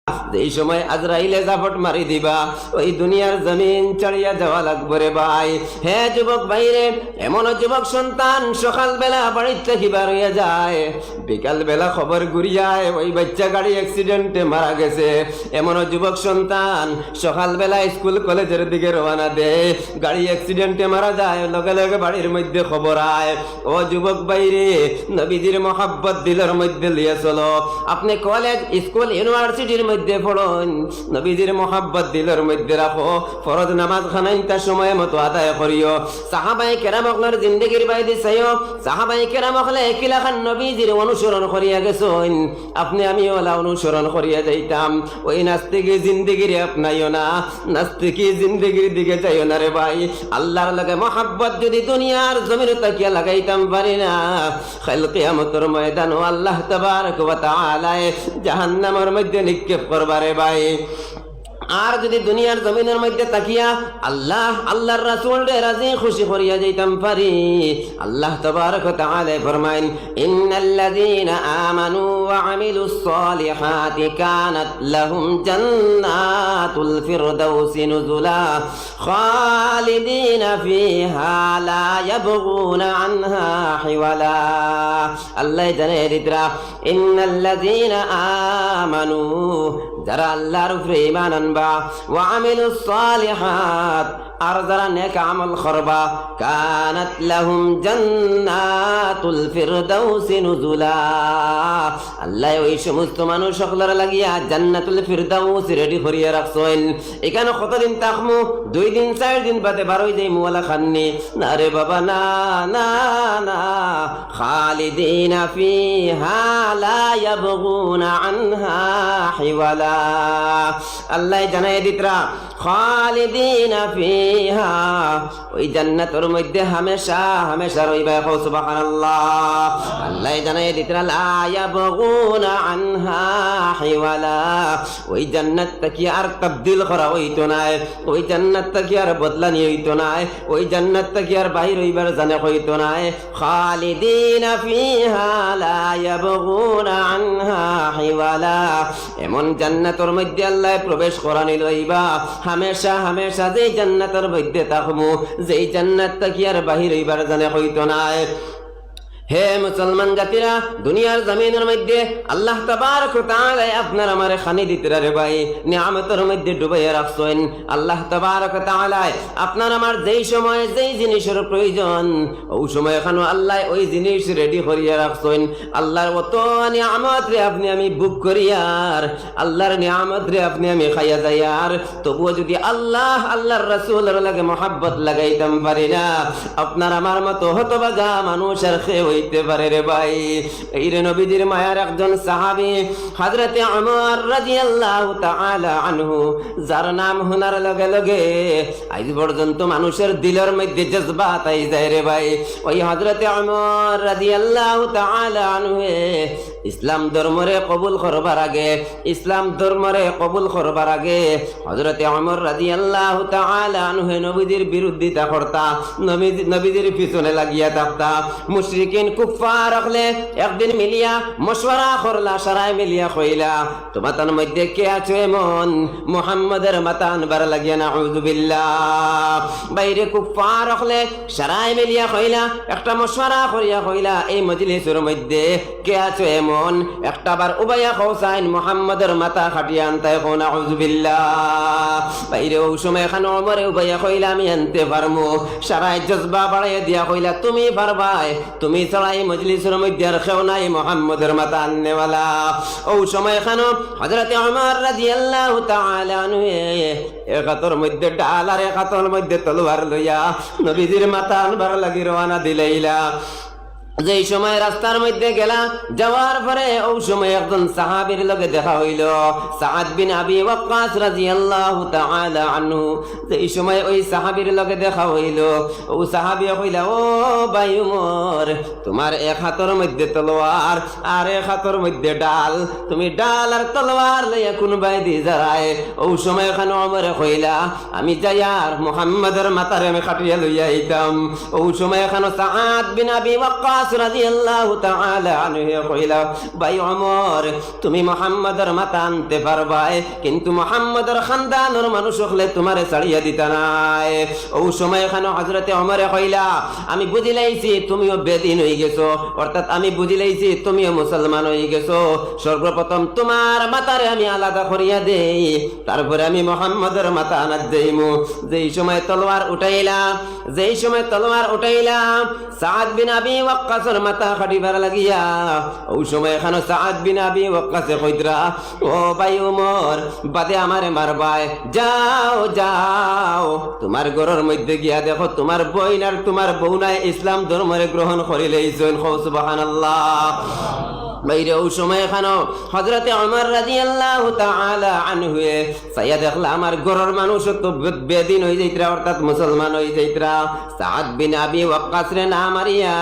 এই সময় আজরাইলে জাপট মারি দিবা, ওই দুনিয়ার জমিন ছাড়িয়া যাওয়া লাগবে রে ভাই। হে যুবক ভাইরে, এমন যুবক সন্তান সকালবেলা বাড়ির থেকে বার হইয়া যায়, বিকাল বেলা খবর ঘুরিয়ায় ওই বাচ্চা গাড়ি অ্যাক্সিডেন্টে মারা গেছে। এমন যুবক সন্তান সকালবেলা স্কুল কলেজের দিকে রওনা দেয়, গাড়ি অ্যাক্সিডেন্টে মারা যায়, লগে লগে বাড়ির মধ্যে খবর আয়। ও যুবক ভাইরে, নবীজির মহাব্বত দিলের মধ্যে লিয়ে চলো। আপনি কলেজ স্কুল ইউনিভার্সিটির মধ্যে পড়ুন, নবীজির মহাব্বত দিলের মধ্যে রাখো। ফরজ নামাজ খানাইতা সময় মতো আদায় করিও। সাহাবায়ে কেরাম আপনার জিন্দেগির বাইরে চাইও। সাহাবায়ে কেরাম হলে কিলাখান নবীজির অনুসরণ করিয়া গেছেন, আপনি আমি ওলা অনুসরণ করিয়া যাইতাম। ওই নাস্তিকি জিন্দেগিরে আপনাইও না, নাস্তিকি জিন্দেগির দিকে যাইও না রে ভাই। আল্লাহর লাগে মহাব্বত যদি দুনিয়ার জমিনে তাকিয়া লাগাইতাম পারি না, কাল কিয়ামতের ময়দানে আল্লাহ তাবারক ওয়া তাআলা জাহান্নামের মধ্যে নিক্ষেপ করবারে ভাই। আর যদি দুনিয়ার জমিনের মধ্যে তাকিয়া আল্লাহর রাসূল রে রাজি খুশি করিয়া যাইতাম পারি, আল্লাহ তাবারক ওয়া তাআলা ফরমায়েন, ইন্নাল্লাযীনা আমানু ওয়া আমিলুস সালিহাতি কানাত লাহুম জান্নাতুল ফিরদাউসি নুজুলা খালিদিনা ফিহা লা ইয়াবগুনা আনহা হিওয়ালা। আল্লাহ জানে দিতরা, ইন্নাল্লাযীনা আমানু, যারা আল্লাহর উপরে ঈমান আনবা, ওয়া আমিলুস সালিহাত, আর যারা নেক আমল করবা, কানাত লাহুম জান্নাতুল ফিরদাউসি নুজুলা, আল্লাহ ওই সমস্ত মানুষ সকলের লাগিয়া জান্নাতুল ফিরদাউস রেডি করিয়া রাখছেন। এখানে কতদিন থাকমু? 2 দিন 4 দিন বাদে বার হই যাই মুওয়ালা খাননি না রে বাবা, না না না। খালিদিনা ফিহা লা ইয়াবগুনা আনহা হিওয়ালা। আল্লাহ জানাই দিতরা, খালিদিনা ফিহা, ওই জান্নাতের মধ্যে হামেশা হামেশা রইবা। সুবহানাল্লাহ। আল্লাহ জানাই দিতরা, লা ইয়াবগুনা আনহা হিওয়ালা, ওই জান্নাতটা কি আর তাবদীল করা হইতো না, ওই জান্নাতটা কি আর বদলানি হইতো না, ওই জান্নাতটা কি আর বাইর হইবার জানে হইতো না। খালিদিনা ফিহা লা ইয়াবগুনা আনহা হিওয়ালা, এমন জান্নাতের মধ্যে আল্লাহ প্রবেশ করানি লইবা হামেশা হামেশা। যেই জান্নাতের মধ্যে থাকবো, যেই জান্নাতটা কি আর বাহির হইবার জানে হইতো না। হে মুসলমান জাতিরা, দুনিয়ার জমিনের মধ্যে আল্লাহ তাবারক ওয়া তাআলা আপনার আমারে খানি দিতে রে ভাই, নিয়ামতের মধ্যে ডুবাইয়া রাখছেন। আল্লাহ তাবারক ওয়া তাআলা আপনার আমার যেই সময় যেই জিনিসের প্রয়োজন, ওই সময় এখানে আল্লাহ ওই জিনিস রেডি করিয়া রাখছেন। আল্লাহর অত নিয়ামত রে আপনি আমি বুক করিয়ার, আল্লাহর নিয়ামত রে আপনি আমি খাইয়া যাইয়ার, তবুও যদি আল্লাহর রাসূলের লাগে মহব্বত লাগাইতাম পারি না, আপনার আমার মতো হতভাগা মানুষের খেয়ে হইতে পারে রে ভাই। এই রে নবীজির মায়ার একজন সাহাবী হযরতে ওমর রাদিয়াল্লাহু তাআলা আনহু, যার নাম শোনার লগে লগে আজ পর্যন্ত মানুষের দিলের মধ্যে জজবাত আই যায় রে ভাই। ওই হযরতে ওমর রাদিয়াল্লাহু তাআলা আনহু ইসলাম ধর্মরে কবুল করবার আগে, ইসলাম ধর্মরে কবুল করবার আগে হযরতে ওমর রাদিয়াল্লাহু তাআলা আনহু নবীজির বিরোধিতা করতা, নবীজির পিছনে লাগিয়া থাকতা। মুশরিকিন কুফার হলে একদিন মিলিয়া মশওয়ারা করলা, সারাই মিলিয়া কইলা, তোমাদের মধ্যে কে আছে এমন মুহাম্মাদের মাথা আনবার লাগিয়া নাউযুবিল্লাহ। বাইরে কুফার হলে সারাই মিলিয়া কইলা, একটা মশওয়ারা করিয়া কইলা, এই মজলিসের মধ্যে কে আছে এমন একটা বার উবাইয়া হোসাইন মুহাম্মাদের মাথা খাটিয়া আনতায় কো নাউযুবিল্লাহ। বাইরে ওই সময় এখানে ওমরে উবাইয়া কইলা, আমি আনতে পারমু। সারাই জজবা বাড়াইয়া দিয়া কইলা, তুমি পারবাই, তুমি ছাড়া এই মজলিসের মধ্যে আর কেউ নাই মুহাম্মাদের মাথা আননেওয়ালা। ওই সময় এখানে হযরতে ওমর রাদিয়াল্লাহু তাআলা আনহু এক হাতের মধ্যে ডাল আর এক হাতের মধ্যে তলোয়ার লইয়া নবীজির মাথা আনবার লাগি রওনা দিলাইলা। যেই সময় রাস্তার মধ্যে গেলা, যাওয়ার পরে ওই সময় একজন সাহাবীর লগে দেখা হইল, সাদ বিন আবি ওয়াক্কাস রাদিয়াল্লাহু তাআলা আনহু। যেই সময় ওই সাহাবীর লগে দেখা হইল, ও সাহাবী কইলা, ও ভাই ওমর, তোমার এক হাতের মধ্যে তলোয়ার আর এক হাতের মধ্যে ডাল, তুমি ডাল আর তলোয়ার লইয়া কোন বাই দি যায়? ওই সময় এখানে ওমরে কইলা, আমি যাই আর মুহাম্মাদের মাথারে আমি কাটিয়া লইয়া আইতাম। ওই সময় এখানে সাদ বিন আবি ওয়াক্কাস রাদিয়াল্লাহু তাআলা আনহু কইলা, ভাই ওমর, তুমি মুহাম্মাদের মাথা আনতে পারবাই, কিন্তু মুহাম্মাদের খানদানের মানুষ হলে তোমারে ছাড়িয়া দিতা নাই। ওই সময় এখানে হযরতে ওমরে কইলা, আমি বুঝিলাইছি তুমিও বেদিন হয়ে গেছো, অর্থাৎ আমি বুঝিলাইছি তুমিও মুসলমান হয়ে গেছো। সর্বপ্রথম তোমার মাথারে আমি আলাদা করিয়া দেই, তারপরে আমি মুহাম্মাদের মাথা আনাত দেইমু। যেই সময় তলোয়ার উঠাইলাম সাদ বিন আবি ওয়াক্কাসের মাথা কাটিবার লাগিয়া, ওই সময় এখানে সাদ বিন আবি ওয়াক্কাসে কইতরা, ও ভাই ওমর, বাদে আমারে মারবাই, যাও যাও তোমার ঘরের মধ্যে গিয়া দেখো তোমার বইন আর তোমার বউনায় ইসলাম ধর্মরে গ্রহণ করিলেইছেন। সুবহানাল্লাহ। বাইরে ওই সময় এখানো হযরতে ওমর রাদিয়াল্লাহু তাআলা আনহু সাইয়া দেখলা আমার ঘরের মানুষ তো বেদিন হয়ে যাইতরা, অর্থাৎ মুসলমান হয়ে যাইতরা। সাদ বিন আবি ওয়াক্কাস রে না মারিয়া